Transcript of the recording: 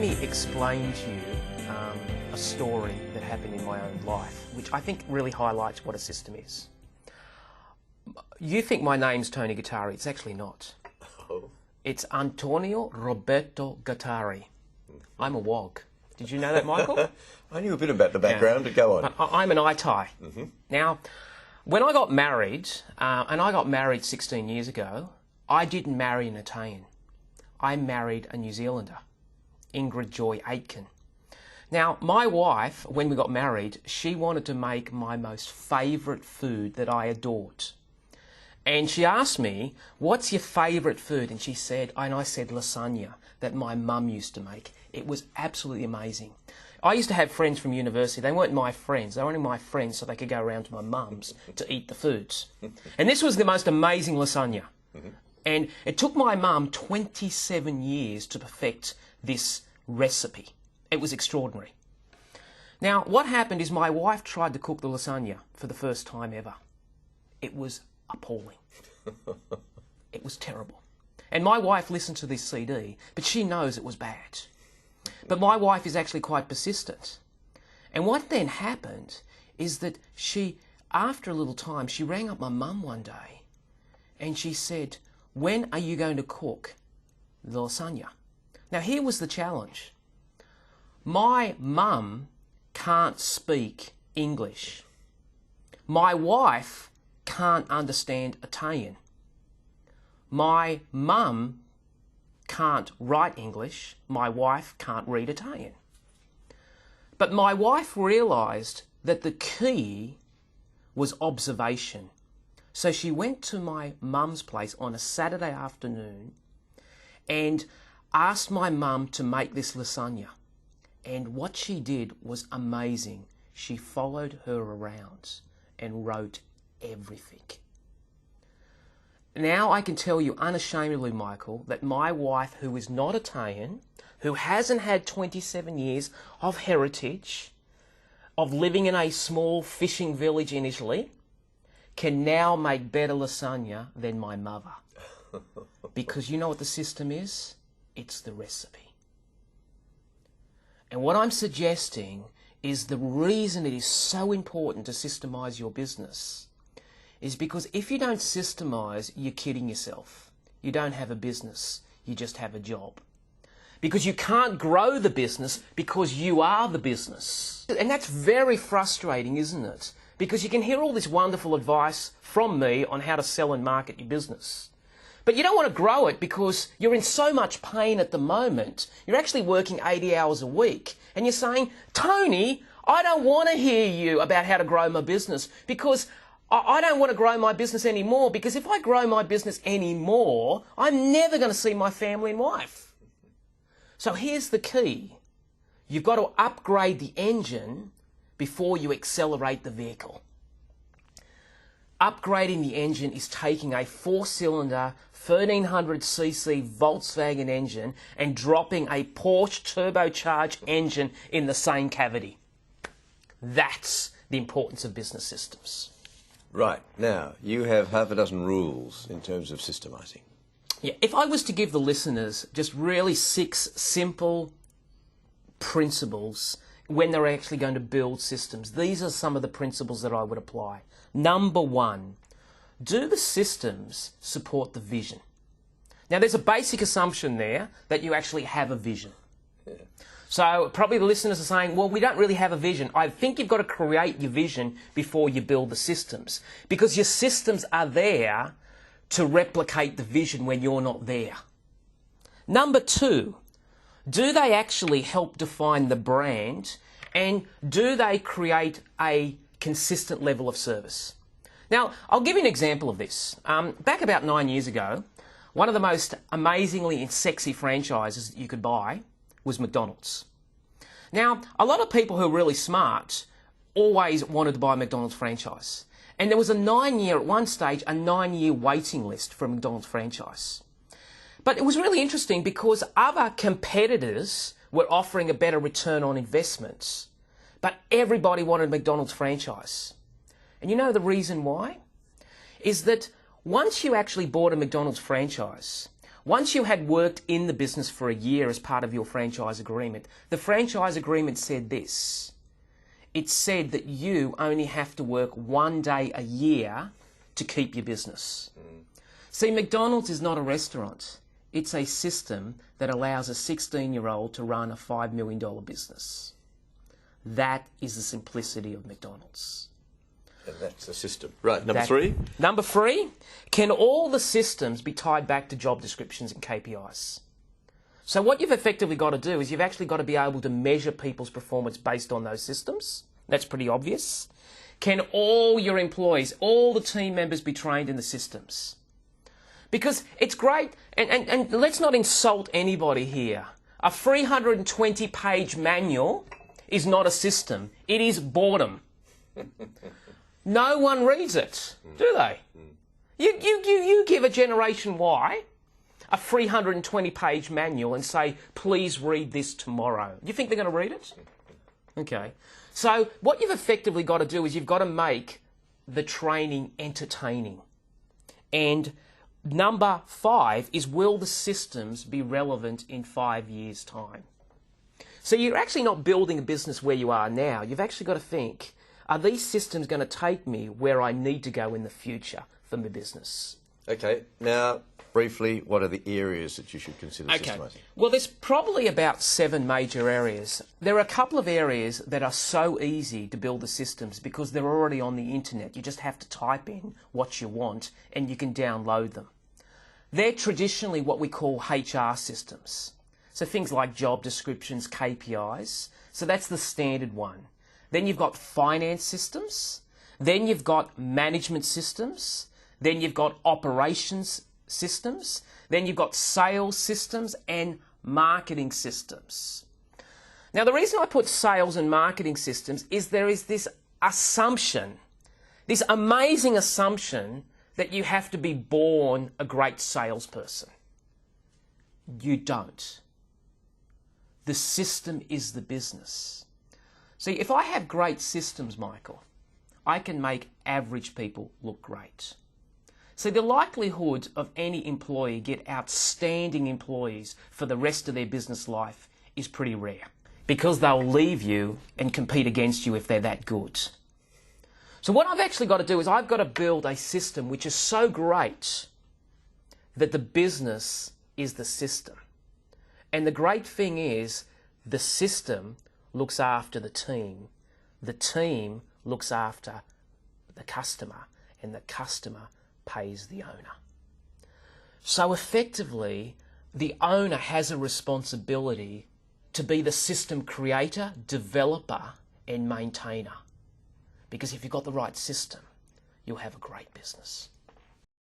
me explain to you a story that happened in my own life, which I think really highlights what a system is. You think my name's Tony Gattari. It's actually not. Oh. It's Antonio Roberto Gattari. I'm a WOG. Did you know that, Michael? I knew a bit about the background, but go on. I'm an ITI. Now, when I got married, and I got married 16 years ago, I didn't marry an Italian. I married a New Zealander, Ingrid Joy Aitken. Now, my wife, when we got married, she wanted to make my most favourite food that I adored. And she asked me, what's your favourite food? And she said, and I said lasagna that my mum used to make. It was absolutely amazing. I used to have friends from university. They weren't my friends. They were only my friends so they could go around to my mum's to eat the foods. And this was the most amazing lasagna. And it took my mum 27 years to perfect this recipe. It was extraordinary. Now, what happened is my wife tried to cook the lasagna for the first time ever. It was appalling. It was terrible. And my wife listened to this CD, but she knows it was bad. But my wife is actually quite persistent. And what then happened is that she, after a little time, she rang up my mum one day and she said, when are you going to cook the lasagna? Now, here was the challenge. My mum can't speak English. My wife can't understand Italian. My mum can't write English. My wife can't read Italian. But my wife realised that the key was observation. So she went to my mum's place on a Saturday afternoon and asked my mum to make this lasagna. And what she did was amazing. She followed her around and wrote everything. Now I can tell you unashamedly, Michael, that my wife, who is not Italian, who hasn't had 27 years of heritage, of living in a small fishing village in Italy, can now make better lasagna than my mother. Because you know what the system is? It's the recipe. And what I'm suggesting is the reason it is so important to systemize your business is because if you don't systemize, you're kidding yourself. You don't have a business, you just have a job. Because you can't grow the business because you are the business. And that's very frustrating, isn't it? Because you can hear all this wonderful advice from me on how to sell and market your business. But you don't want to grow it because you're in so much pain at the moment. You're actually working 80 hours a week. And you're saying, Tony, I don't want to hear you about how to grow my business because I don't want to grow my business anymore, because if I grow my business anymore, I'm never going to see my family and wife. So here's the key. You've got to upgrade the engine before you accelerate the vehicle. Upgrading the engine is taking a 4-cylinder 1300cc Volkswagen engine and dropping a Porsche turbocharged engine in the same cavity. That's the importance of business systems. Right. Now, you have half a dozen rules in terms of systemising. Yeah, if I was to give the listeners just really 6 simple principles when they're actually going to build systems, these are some of the principles that I would apply. Number 1, do the systems support the vision? Now, there's a basic assumption there that you actually have a vision. Yeah. So probably the listeners are saying, well, we don't really have a vision. I think you've got to create your vision before you build the systems, because your systems are there to replicate the vision when you're not there. Number 2, do they actually help define the brand, and do they create a consistent level of service? Now, I'll give you an example of this. Back about 9 years ago, one of the most amazingly and sexy franchises that you could buy was McDonald's. Now, a lot of people who are really smart always wanted to buy a McDonald's franchise. And there was at one stage, a 9-year waiting list for a McDonald's franchise. But it was really interesting because other competitors were offering a better return on investments, but everybody wanted a McDonald's franchise. And you know the reason why? Is that once you actually bought a McDonald's franchise, Once you had worked in the business for a year as part of your franchise agreement, the franchise agreement said this. It said that you only have to work 1 day a year to keep your business. See, McDonald's is not a restaurant. It's a system that allows a 16-year-old to run a $5 million business. That is the simplicity of McDonald's. And that's the system. Right, number three? Number three, can all the systems be tied back to job descriptions and KPIs? So what you've effectively got to do is you've actually got to be able to measure people's performance based on those systems. That's pretty obvious. Can all your employees, all the team members be trained in the systems? Because it's great, and let's not insult anybody here. A 320-page manual is not a system. It is boredom. No one reads it, do they? You give a Generation Y a 320-page manual and say, please read this tomorrow. You think they're going to read it? Okay. So what you've effectively got to do is you've got to make the training entertaining. And number 5 is, will the systems be relevant in 5 years' time? So you're actually not building a business where you are now. You've actually got to think, are these systems going to take me where I need to go in the future for my business? Okay, now, briefly, what are the areas that you should consider systemizing? Well, there's probably about 7 major areas. There are a couple of areas that are so easy to build the systems because they're already on the internet. You just have to type in what you want and you can download them. They're traditionally what we call HR systems. So things like job descriptions, KPIs. So that's the standard one. Then you've got finance systems. Then you've got management systems. Then you've got operations systems. Then you've got sales systems and marketing systems. Now, the reason I put sales and marketing systems is there is this assumption, this amazing assumption that you have to be born a great salesperson. You don't. The system is the business. See, if I have great systems, Michael, I can make average people look great. See, the likelihood of any employee get outstanding employees for the rest of their business life is pretty rare because they'll leave you and compete against you if they're that good. So what I've actually got to do is I've got to build a system which is so great that the business is the system. And the great thing is the system looks after the team looks after the customer, and the customer pays the owner. So effectively, the owner has a responsibility to be the system creator, developer, and maintainer. Because if you've got the right system, you'll have a great business.